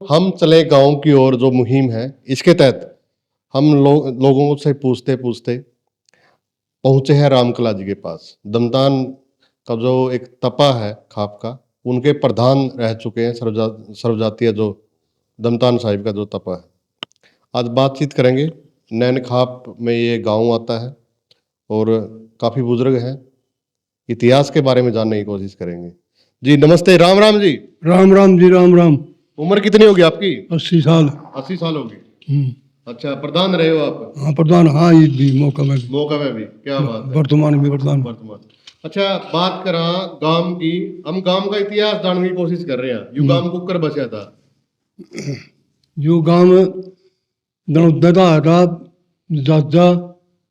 हम चले गांव की ओर जो मुहिम है, इसके तहत हम लोगों से पूछते पूछते पहुंचे हैं रामकला जी के पास। दमतान का जो एक तपा है खाप का, उनके प्रधान रह चुके हैं सर्वजातीय जो दमतान साहिब का जो तपा है। आज बातचीत करेंगे। नैन खाप में ये गांव आता है और काफ़ी बुजुर्ग हैं, इतिहास के बारे में जानने की कोशिश करेंगे। जी नमस्ते, राम राम जी। राम राम जी, राम राम। उम्र कितनी होगी आपकी? 80 साल। 80 साल होगी। अच्छा, प्रधान रहे हो आप? हाँ प्रधान, हाँ ये भी मौका में भी। मौका में भी, क्या बात है। वर्तमान में प्रधान। वर्तमान। अच्छा, बात करा गांव की। हम गांव का इतिहास जानने की कोशिश कर रहे हैं। यू गांव कुकर बचा था? जो गांव दनोदा था दादा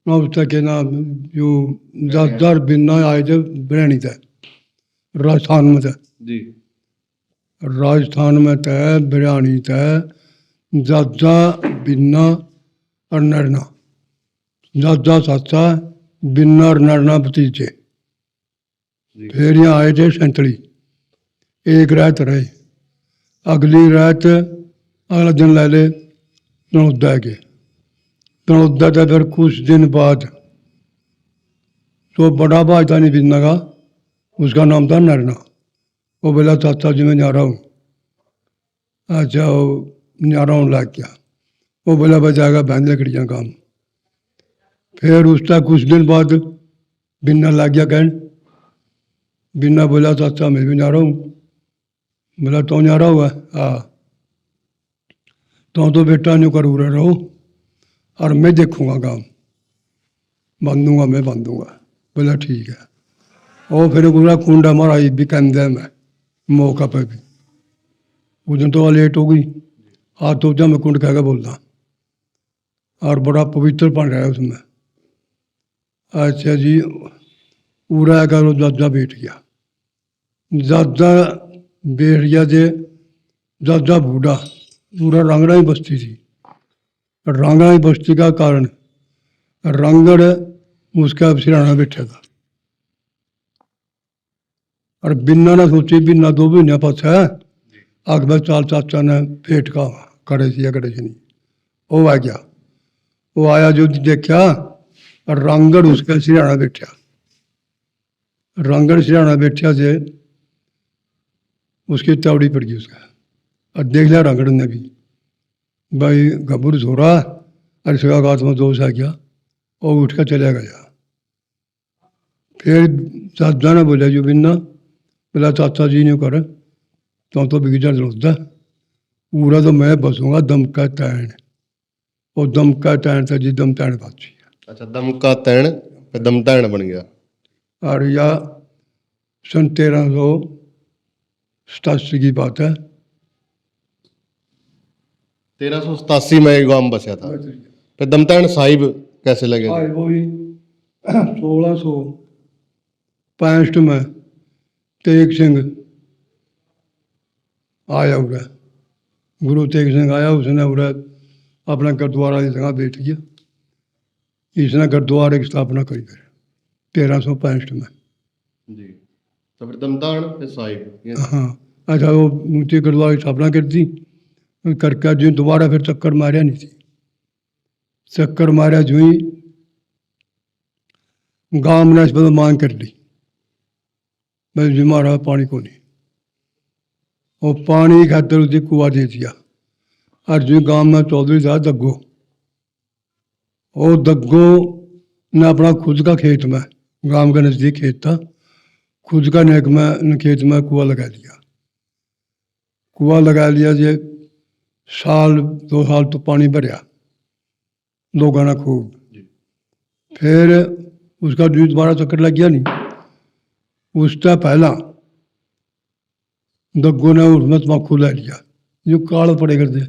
ना के नाम जो दादा बिन्ना आए थे बरैनी थे, राजस्थान में थे। जी। राजस्थान में थे, बरैनी थे, दादा बिन्ना और नरना। दादा चाचा, बिन्ना और नरना भतीजे। फिर यहाँ आए थे सेंतड़ी, एक रात रहे। अगली रात अगला दिन ले ले तनोदा के। तनोदा के फिर कुछ दिन बाद तो बड़ा भाई था नहीं बिन्ना का, उसका नाम था नरना। वो बोला चाचा जी मैं जा रहा हूँ। अच्छा, वो जा रहा हूँ लग गया। वो बोला बजाएगा भैंस लकड़ियाँ काम। फिर उसका कुछ दिन बाद बिन्ना लग गया कहन। बिन्ना बोला चाचा मैं भी जा रहा हूँ। बोला तो जा रहा हुआ? हाँ। तो बेटा न्यू कर उड़े रहो और मैं देखूंगा काम, बांधूंगा मैं बांधूंगा। बोला ठीक है। और फिर पूरा कुंडा मारा भी कहते मैं मौका पे भी। उस दिन तो लेट हो गई, हाथ तो जा मैं कुंड कह के बोलता और बड़ा पवित्र बन रहा है उसमें। अच्छा जी, उड़ा करो दादा बैठ गया। दादा बैठ गया जे दादा बूढ़ा, पूरा रांगड़ा ही बस्ती थी। रांगड़ा ही बस्ती का कारण रांगड़ उसका सिराना बैठा था। और बिन्ना ने सोची बिन्ना 2 महीने पास है आग में चाल चाचा ने पेट का करे से नहीं। वो आ गया। वो आया जो देखा और रांगड़ उसका सिराना बैठा। रांगड़ सिराना बैठा से उसकी तावड़ी पड़ गई उसका। और देख लिया रांगड़ ने भी भाई घबरू सो रहा और इसका गात में दोष आ गया और उठ कर चला गया। फिर चाचा ने बोला जो बिन्ना, बोला चाचा जी ने कर तो बिगजा जरूरत पूरा तो मैं बसूंगा दम का तैन। और दम का तैन था जी, दम तैन बात। अच्छा, दम का तैन पे दम तैन बन गया। और यह सन 1387 की बात है। 1387 में गांव बसा था। फिर दमतैन साहिब कैसे लगे? वही 1665 में तेग सिंह आया उड़ा, गुरु तेग सिंह आया। उसने उड़ा अपना गुरुद्वारा की जगह बैठ गया। इसने गुरुद्वारे की स्थापना करी फिर 1365 में। जी। तो फिर दमतान फिर साहिब। हाँ। अच्छा, वो ऊँचे गुरुद्वारे की स्थापना कर दी करके जो दोबारा फिर चक्कर मारिया नहीं थी। चक्कर मारिया जो ही गांव ने इस पर मांग कर ली भाई जी मारा पानी को नहीं। वो पानी खातर उसे कुआ दे दिया। और जो गांव में चौधरी था दग्गो, वो दग्गो ने अपना खुद का खेत में, गांव के नजदीक खेत था, खुद का नेक में खेत में कुआ लगा लिया। कुआ लगा लिया जे साल 2 साल तो पानी भरया लोगों ने खूब। फिर उसका दूध 12 चक्कर लग गया नहीं। उसका पहला दग्गो ने उसमें तम्बाकू ले लिया। जो काल पड़े करते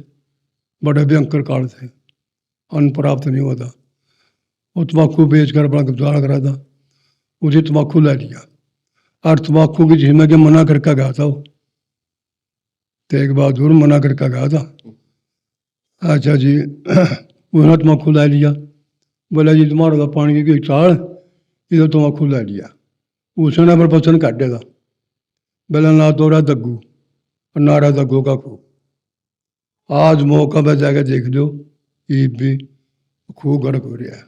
बड़े भयंकर काल थे, अन्न प्राप्त नहीं हुआ था। वो तम्बाकू बेच कर अपना गुजारा करा था। उसे तम्बाकू ले लिया और तम्बाकू की जिम्मे के मना करके गया था। वो तेग बहादुर मना करके गया था। अच्छा जी, उसने तम्बाकू ले लिया। बोला जी तुम्हारा तो पानी की चाल, इधर तम्बाकू ले लिया। उसने पर पसंद काट देगा। बोला ना तो रहा दग्गू और ना रहा दग्गू का खूब। आज मौका पे जाके देख लो, ये भी खूब गर्क हो रहा है।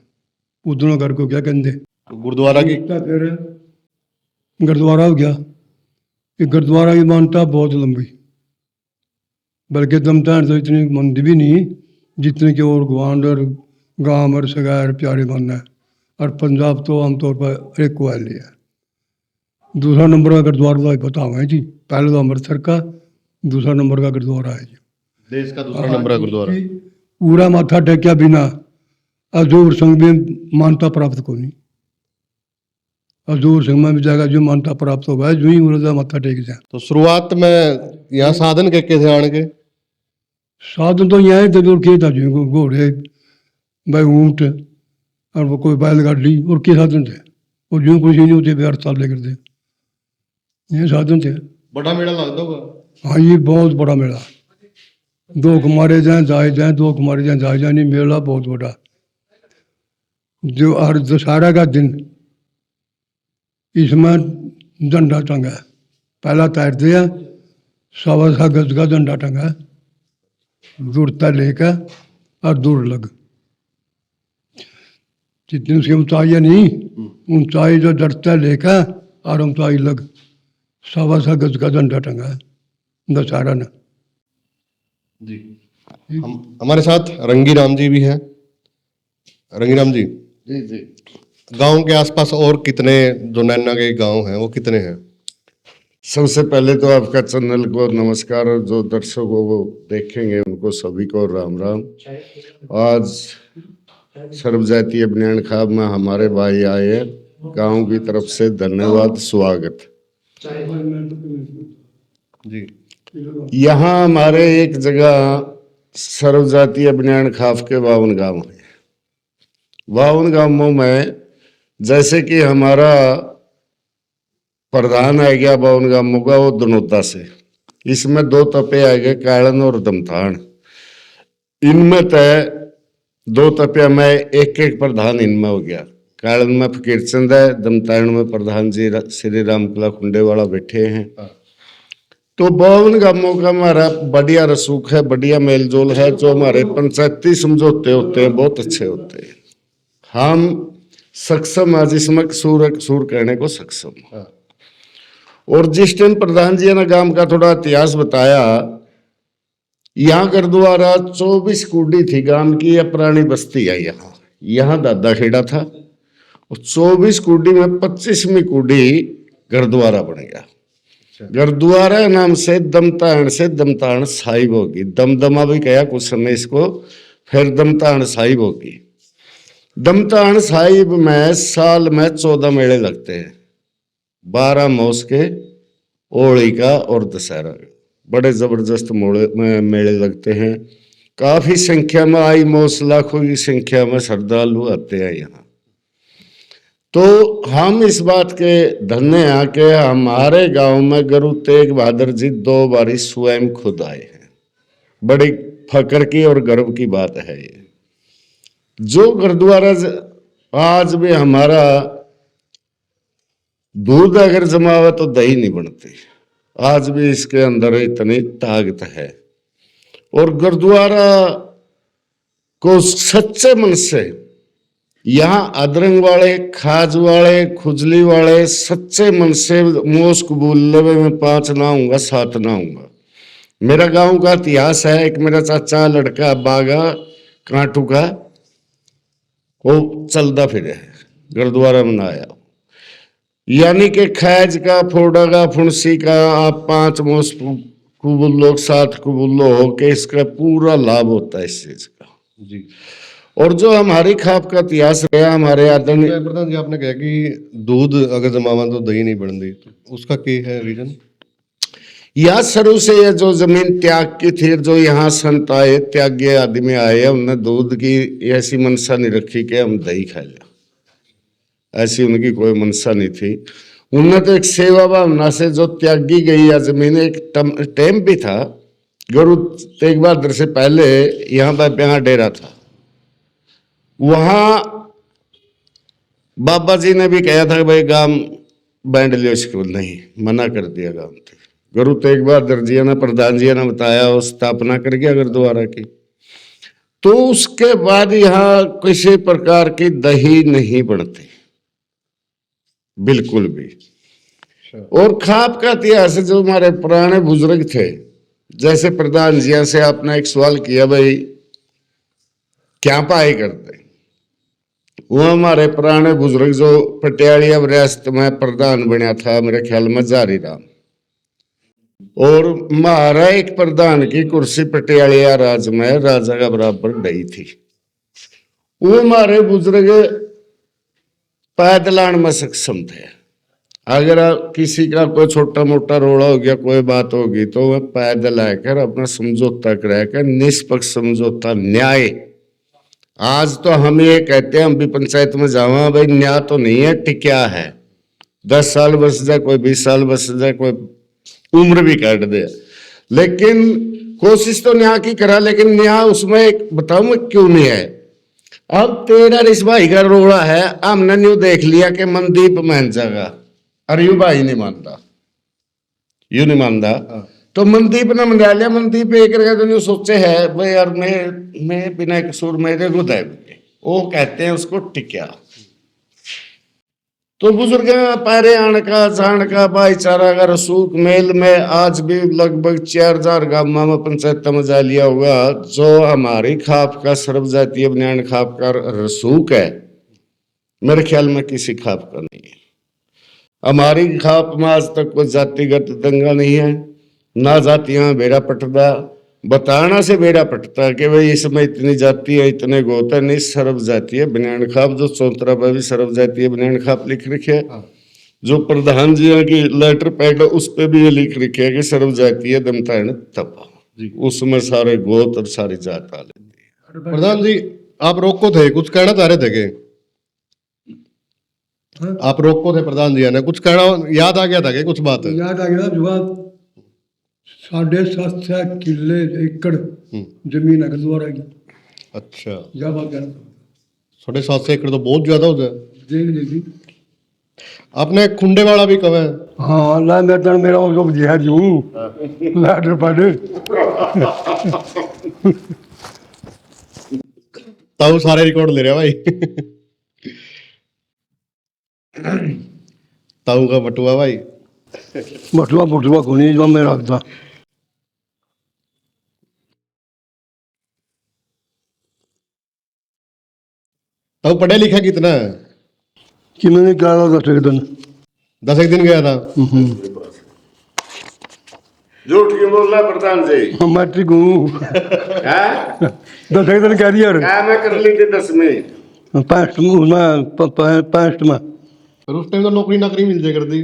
उधरों गर्क को क्या कहते, तो गुरुद्वारा की फिर गुरुद्वारा हो गया। ये गुरुद्वारा की मान्यता बहुत लंबी, बल्कि दमतान तो इतनी मंदी भी नहीं जितने कि और गवांड और गांव और सगैर प्यारे मन है। और पंजाब तो आमतौर पर एक वाली है। दूसरा नंबर का गुरुद्वारा तो पता हुआ है जी, पहले तो अमृतसर का, दूसरा नंबर का गुरुद्वारा है जी। देश का दूसरा नंबर है गुरुद्वारा। पूरा माथा टेकिया बिना हजूर संघ में मान्यता प्राप्त को नहीं। हजूर संघ में भी जाएगा जो मान्यता प्राप्त होगा है, जो ही उर्दा माथा टेक जाए। तो शुरुआत में यहाँ साधन के थे आने के? साधन तो यहाँ जरूर किए था जो घोड़े, भाई ऊँट और वो कोई बैलगाड़ी और के साधन थे। और जो कुछ नहीं होते व्यर्थ साल लेकर थे, ये साधन थे। बड़ा मेला लगता होगा? हाँ, ये बहुत बड़ा मेला, दो कुमारे जाए जाए जाए, दो कुमारे जाए जाए जाए, नहीं मेला बहुत बड़ा। जो हर दशहरा का दिन इसमें झंडा टंगा है, पहला तैरते हैं, 7.25 गज का झंडा टंगा है, दूरता लेकर और दूर लग जितनी उसकी ऊंचाई है नहीं, ऊंचाई जो डरता लेकर और ऊंचाई लग 7.25 गज का झंडा टंगा है दशहरा ने जी। हमारे साथ रंगी राम जी भी हैं। रंगी राम जी, जी जी, गांव के आसपास और कितने जो नैना के गांव हैं वो कितने हैं? सबसे पहले तो आपका चैनल को नमस्कार, और जो दर्शक वो देखेंगे उनको सभी को राम राम। आज सर्व जातीय बनियान खाब में हमारे भाई आए हैं, गांव की तरफ से धन्यवाद, स्वागत। जी। यहाँ हमारे एक जगह सर्व जातीय बनियान खाफ के 52 गांव हैं। 52 गांवों में जैसे कि हमारा प्रधान आ गया 52 गांवों का, वो धनौता से, इसमें 2 तपे आ गए, कालन और दमथान। इनमें तय 2 तपिया में एक प्रधान इनमें हो गया। कालन में फकीर चंद है, दमतारण में प्रधान जी श्री रामकला खुंडे वाला बैठे हैं। तो 52 गांवों का हमारा बढ़िया रसूख है, बढ़िया मेलजोल है। जो हमारे पंचायती समझौते होते हैं बहुत अच्छे होते हैं। हम सक्षम आज इसमें कसूर कहने को सक्षम। और जिस टाइम प्रधान जी ने गांव का थोड़ा इतिहास बताया, यहाँ गुरुद्वारा 24 कुटी थी गांव की, यह पुरानी बस्ती है। यहाँ दादा खेड़ा था, और 24 कुटी में 25वीं कुटी गुरुद्वारा बन गया। गुरुद्वारा नाम से दमतारण साहिब होगी, दमदमा भी कहा कुछ समय इसको, फिर दमतारण साहिब होगी। दमतारण साहिब में साल में 14 मेले लगते हैं, 12 मौस के, होली का और दशहरा का। बड़े जबरदस्त मेले लगते हैं। काफी संख्या में आई मौस, लाखों की संख्या में श्रद्धालु आते हैं यहाँ। तो हम इस बात के धन्य हैं कि हमारे गांव में गुरु तेग बहादुर जी 2 बारी स्वयं खुद आए हैं। बड़ी फक्र की और गर्व की बात है ये। जो गुरुद्वारा आज भी हमारा दूध अगर जमावे तो दही नहीं बनती, आज भी इसके अंदर इतनी ताकत है। और गुरुद्वारा को सच्चे मन से यहाँ अदरंग वाले, खाज वाले, खुजली वाले सच्चे मन से मोस कबूल लेवे, मैं 5 ना आऊंगा, 7 ना आऊंगा। मेरा गांव का इतिहास है, एक मेरा चाचा लड़का बागा कांटू का, वो चलता फिरे गुरुद्वारा में आया। यानी कि खैज का, फोड़ा का, फुंसी का आप 5 मोस कबूलो, 7 कबूलो हो के इसका पूरा लाभ होता है इस चीज का जी। और जो हमारी खाप का इतिहास रहा, हमारे आदरणीय प्रधान जी, आपने कहा कि दूध अगर जमावा तो दही नहीं बनती, तो उसका क्या है रीजन? यह शुरू से ये जो जमीन त्याग की थी, जो यहाँ संत आए, त्याग्य आदमी आए, उन्होंने दूध की ऐसी मनसा नहीं रखी कि हम दही खा लें, ऐसी उनकी कोई मनसा नहीं थी। उन्होंने तो एक सेवा भावना से जो त्यागी गई या जमीन, एक टाइम भी था गुरु तेग बहादुर से पहले यहाँ पर ब्याह डेरा था, वहां बाबा जी ने भी कहा था कि भाई गांव बैंड लियो, इसको नहीं मना कर दिया गांव थे। गुरु तेग बहादुर जी ने, प्रधान जी ने बताया, और स्थापना कर गया गुरुद्वारा की। तो उसके बाद यहाँ किसी प्रकार की दही नहीं बनती, बिल्कुल भी। और खाप का इतिहास जो हमारे पुराने बुजुर्ग थे, जैसे प्रधान जी से आपने एक सवाल किया, भाई क्या पाए करते, वो हमारे पुराने बुजुर्ग जो पटियालिया रियासत में प्रधान बना था, मेरे ख्याल में जारी राम, और हमारा एक प्रधान की कुर्सी पटियालिया राज में राजा का बराबर डई थी। वो हमारे बुजुर्ग पैदल आने में सक्षम थे। अगर किसी का कोई छोटा मोटा रोड़ा हो गया, कोई बात होगी, तो वह पैदल आकर अपना समझौता कराकर, निष्पक्ष समझौता, न्याय। आज तो हम ये कहते हैं, हम भी पंचायत में जावा, भाई न्याय तो नहीं है, टिक्या है। 10 साल बस जाए, कोई 20 साल बस जाए, कोई उम्र भी काट दे, लेकिन कोशिश तो न्याय की करा, लेकिन न्याय उसमें एक बताऊं मैं क्यों नहीं है। अब तेरा इस भाई का रोड़ा है, हमने न्यू देख लिया कि मनदीप मान जाएगा, अरे यू भाई नहीं मानता, यू नहीं मानता, तो मनदीप ने मना लिया। मनदीप एक तो न्यू सोचे है, भाई यार मैं बिना कसूर मेरे को दे, वो कहते हैं उसको टिक्या। तो बुजुर्ग पैरे आने का, जान का, भाईचारा का रसूख मेल में आज भी लगभग 4000 गांव में पंचायत में जा लिया होगा। जो हमारी खाप का सर्व जातीय बनियान खाप का रसूख है, मेरे ख्याल में किसी खाप का नहीं है। हमारी खाप में आज तक कोई जातिगत दंगा नहीं है, ना जातियां बेड़ा पटदा, बताना से बेड़ा पटता कि भाई इसमें इतनी जाति है, इतने गोत है, नहीं, सर्व जातीय बनियान खाप। जो चौतरा पर भी सर्व जातीय बनियान खाप लिख रखे है, जो प्रधान जी की लेटर पैड उस पर भी ये लिख रखे है कि सर्व जातीय दमतायण तपा, उसमें सारे गोत और सारी जात आ लेती है। प्रधान जी, आप रोको थे, कुछ कहना चाह रहे थे कि आप रोको थे, प्रधान जी ने कुछ कहना याद आ गया था कि कुछ बात है? याद आ गया जो 7.5 किले एकड़ जमीन है गुरुद्वारा की। अच्छा, क्या बात है, 7.5 एकड़ तो बहुत ज्यादा हो जाए। देख लीजिए। आपने खुंडेवाड़ा भी कहा है? हाँ, ला मेरा वो जो जिहाद हूँ, लैटर पढ़ ताऊ सारे रिकॉर्ड ले रहे हैं भाई। ताऊ का बटुआ भाई, बटुआ बटुआ को नहीं जो मैं रखता। ताऊ पढ़े लिखा कितना है? कि मैंने क्या 10 एक दिन 10 एक दिन गया था। झूठ क्यों बोल रहा प्रधान जी? मैट्रिक हूँ। 10 एक दिन कह दिया। क्या मैं कर ली थी 10 में? 65 में। फिर उस टाइम तो नौकरी नाकरी मिल जाए कर दी।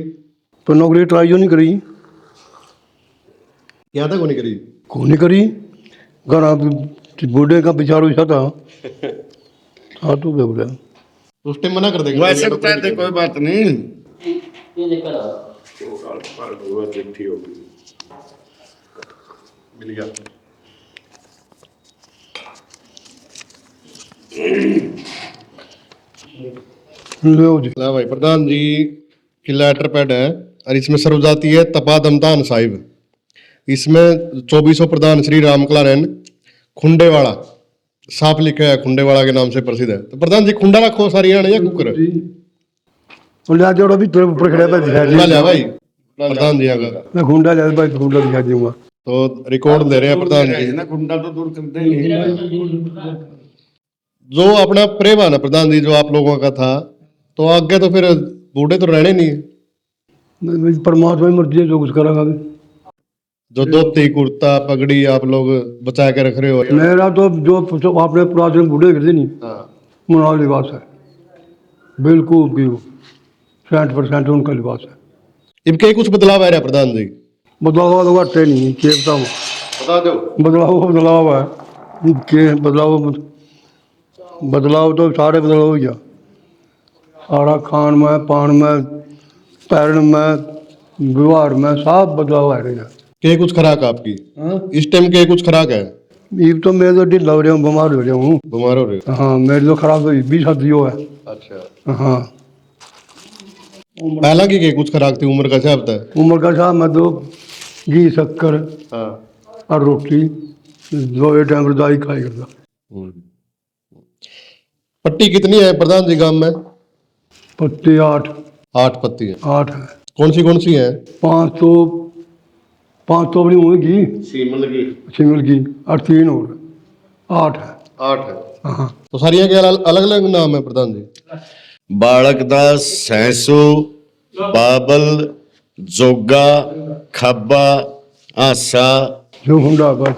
तो नौकरी ट्राई नहीं करी। क्या था, कौन करी? कौन नहीं करी, घर बूढ़े का विचार वैसा था। हाँ तो बोला उस टाइम मना कर देंगे। वैसे बताए थे, कोई बात नहीं। मिल गया। लो जी। ला भाई, प्रधान जी की लेटर पैड है और इसमें सर्वजातीय है तपा दमतान साहिब। इसमें 2400 प्रधान श्री रामकलानयन खुंडेवाड़ा साफ लिखा है, खुंडेवाड़ा के नाम से प्रसिद्ध है। तो प्रधान जी खुंडा रखो सारी आने या कुकर लिया जोड़ा भी तेरे ऊपर खड़ा है खुंडा लिया भाई प्रधान जी का। मैं खुंडा लिया भाई, खुंडा दिखा दूंगा। तो रिकॉर्ड ले रहे हैं प्रधान जी। ना खुंडा तो दूर कर देंगे। जो अपना प्रेम है ना प्रधान जी, जो आप लोगों का था, तो आगे तो फिर बूढ़े तो रहने नहीं है। परमात्मा की मर्जी है, जो कुछ करेगा। जो धोती कुर्ता पगड़ी आप लोग बचा के रख रहे हो। मेरा तो जो आपने पुरातन बूढ़े करते नहीं, मुना लिबास है, बिल्कुल 60% उनका लिबास है। इनके कुछ बदलाव आ रहा है प्रधान जी? बदलाव तो घटे नहीं, के बताऊँ, बता दो। बदलाव है के बदलाव तो सारे बदलाव हो गया। सारा खान में, पान में, पैरण में, व्यवहार में सब बदलाव आ रहा है। के कुछ खुराक आपकी इस टाइम के कुछ खुराक है? ये तो मैं तो ढीला हो रहा हूँ, बीमार हो रहा हूँ। बीमार हो रहे हो? हाँ, मेरी तो खराब हुई 20 हद है। अच्छा, हाँ, पहला की के कुछ खुराक थी, उम्र का हिसाब था? उम्र का साहब मैं तो घी शक्कर हाँ और रोटी 2 टाइम दाई खाई करता। पट्टी कितनी है प्रधान जी गांव में? पत्ती 8 8 पत्ती है। 8 है। कौन सी है? 500 बड़ी होगी सीमल की सिंगल की और 3 और 8 है। 8 है। हाँ तो सारिया के अलग अलग नाम है प्रधान जी? बालक दास, सैंसू, बाबल, जोगा, खब्बा, आसा। जो हुंडा बस।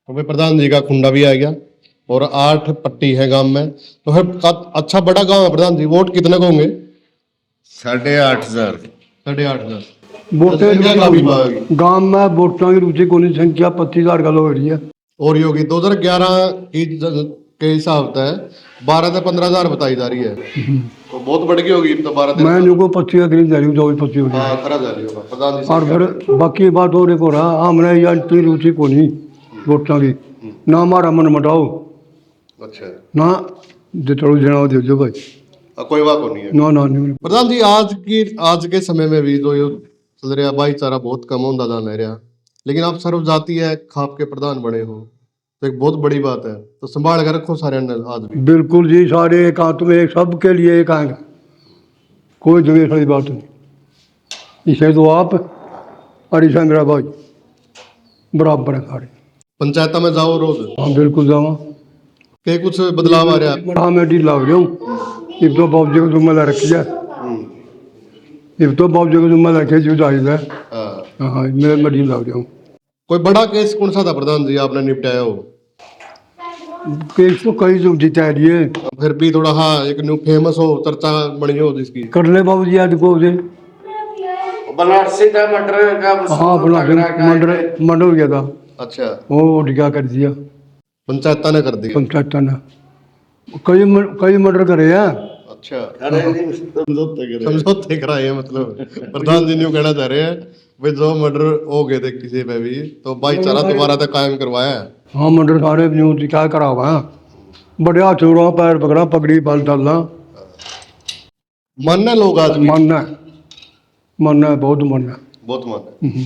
तो भाई प्रधान जी का खुंडा भी आ गया और 8 पट्टी है गांव में। तो है अच्छा बड़ा गांव है प्रधान जी। वोट कितने को होंगे? 8,500। 8,500। वोटें जनसंख्या काफी बढ़ेगी। गांव में वोटों की रुचि को संख्या 25,000 का हो रही है। और योगी 2011 की के हिसाब से 12 से 15,000 बताई जा रही है। तो बहुत बढ़ गई होगी तो 12 मैं इनको 25 का करीब जा रही हूँ 24-25 हो रही है। हाँ खरा जा रही होगा प्रधान जी और फिर बाकी बात और एक हो रहा हमने यार इतनी रुचि को नहीं वोटों की ना हमारा मन मटाओ अच्छा ना जितने जनाओ दे दो भाई कोई बात नहीं है। ना ना नहीं। प्रधान जी आज के समय में भी जो ये चल रहा भाईचारा बहुत कम होता जा रहा, लेकिन आप सर्वजातीय खाप के प्रधान बने हो तो एक बहुत बड़ी बात है। तो संभाल कर रखो सारे आज भी। बिल्कुल जी सारे एकांत में एक सबके लिए एक आएंगे कोई द्वेष वाली बात नहीं। इसे तो आप और इसे मेरा भाई बराबर है सारे। पंचायत में जाओ रोज हाँ बिल्कुल जावा के कुछ बदलाव आ रहा है? हाँ मैं डी लाग रहा हूँ इब तो बाबू को जुम्मा ला रखी है। इब तो बाबू को जुम्मा ला रखी है। हाँ। हाँ मैं डी लाग रहा हूँ। कोई बड़ा केस कौन सा था प्रधान जी आपने निपटाया हो? केस तो कई जो जिता दिए फिर भी थोड़ा हाँ एक न्यू फेमस हो चर्चा बनी हो जिसकी। कर ले बाबू जी आज को से बनारसी था मटर का। हाँ बना मंडल हो गया था। अच्छा वो क्या कर दिया पंचायत ने कर दिया। पंचायत ने कई मर्डर करे हैं। अच्छा अरे नहीं, समझौते कराए मतलब प्रधान जी न्यू कहना चाह रहे हैं भाई जो मर्डर हो गए थे किसी पे भी तो भाईचारा दोबारा तक कायम करवाया है। हाँ मर्डर सारे न्यूज क्या करा हुआ है बड़े हाथ छोड़ा पैर पकड़ा पगड़ी बाल डालना मानना लोग आज भी मानना है बहुत मानना है। बहुत मानना है।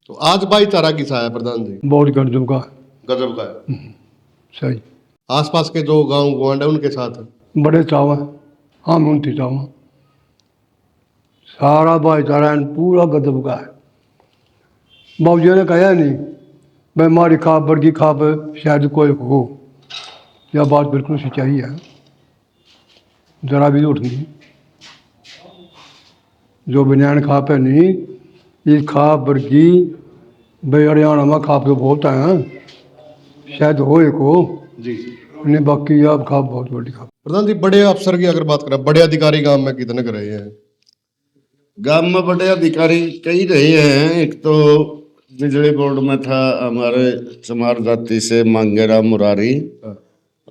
तो आज भाईचारा किसा है प्रधान जी? बहुत गजब का गजब का है। सही आसपास के जो गांव गुआंढ है उनके साथ बड़े चावा हम उनकी चावा सारा भाईचारा पूरा गजब का है। बाबू जी ने कहा नहीं भाई हमारी खाप वर्गी खाप शायद कोई हो यह बात बिल्कुल सच्चाई है जरा भी झूठ नहीं। जो बनियान खाप है नहीं इस खाप वर्गी भाई हरियाणा में खाप तो बहुत हैं शायद हो एक हो जी। नहीं बाकी आप खाप बहुत बड़ी खाप। प्रधान जी बड़े अफसर की अगर बात करें बड़े अधिकारी गांव में कितने कर रहे हैं? गांव में बड़े अधिकारी कई रहे हैं। एक तो बिजली बोर्ड में था हमारे चमार जाति से मांगेराम मुरारी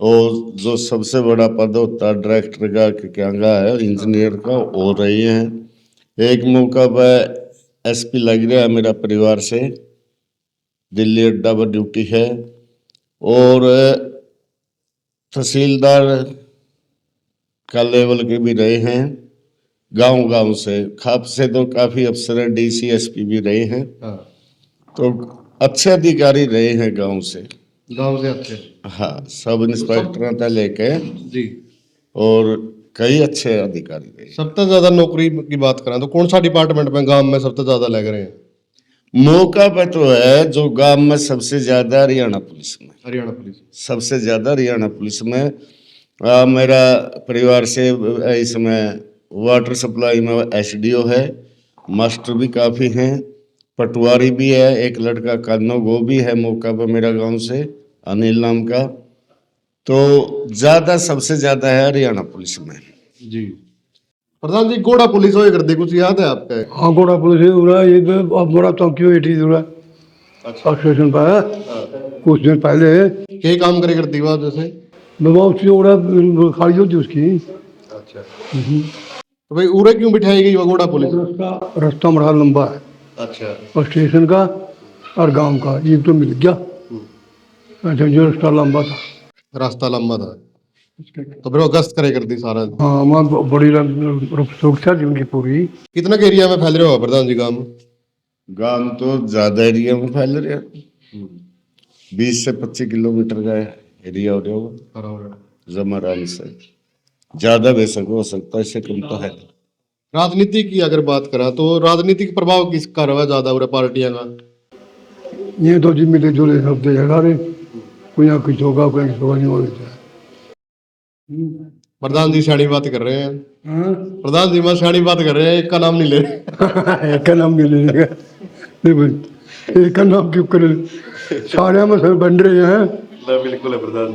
और जो सबसे बड़ा पद होता है डायरेक्टर का क्या है इंजीनियर का वो रही हैं। एक मौका पर एसपी लग रहा है मेरा परिवार से दिल्ली अड्डा पर ड्यूटी है और तहसीलदार का लेवल के भी रहे हैं। गांव से खाप से तो काफी अफसर हैं डीसी एसपी भी रहे हैं। तो अच्छे अधिकारी रहे हैं गांव से अच्छे। हाँ सब इंस्पेक्टर था लेके जी और कई अच्छे अधिकारी रहे। सबसे ज्यादा नौकरी की बात करें तो कौन सा डिपार्टमेंट में गांव में सबसे ज्यादा लग रहे हैं? मौका पे तो है जो गांव में सबसे ज्यादा हरियाणा पुलिस में। हरियाणा पुलिस सबसे ज्यादा हरियाणा पुलिस में मेरा परिवार से इसमें वाटर सप्लाई में एसडीओ है मास्टर भी काफी हैं पटवारी भी है एक लड़का कानो वो भी है मौका पर मेरा गांव से अनिल नाम का। तो ज्यादा सबसे ज्यादा है हरियाणा पुलिस में। जी प्रधान जी गोड़ा पुलिस हो करती कुछ याद है आपका? हाँ गोड़ा पुलिस उड़ा ये अब बड़ा चौकी हुई थी उड़ा अच्छा स्टेशन पर कुछ दिन पहले क्या काम करे करती बात जैसे बाबा उसकी उड़ा खाली होती उसकी। अच्छा तो भाई उरे क्यों बिठाई गई वो गोड़ा पुलिस? रास्ता बड़ा लंबा है। अच्छा और स्टेशन का और गांव का ये तो मिल गया। अच्छा जो रास्ता लंबा था रास्ता लंबा था तो फिर वो गश्त करे करती सारा। हाँ वहाँ बड़ी सुरक्षा थी उनकी पूरी। कितना के एरिया में फैल रहे हो प्रधान जी काम? गांव तो ज्यादा एरिया में फैल रहा, 20 से 25 किलोमीटर का एरिया हो रहा होगा जमारान से। ज्यादा बेशक हो सकता है, इससे कम तो है। राजनीति की अगर बात करा तो राजनीतिक प्रभाव किसका रहा ज्यादा हो रहा पार्टियां का? ये तो जी मिले जुले शब्द है सारे, कोई ना कुछ होगा, कोई ना कुछ होगा, नहीं होगा। प्रधान जी सियाणी बात कर रहे हैं, हाँ? प्रधान जी मैं सियाणी बात कर रहे हैं, एक का नाम नहीं ले रहे। एक का नाम नहीं ले लेगा, नहीं भाई, एक का नाम क्यों करे, सारे में सब बन रहे हैं। बिल्कुल है प्रधान।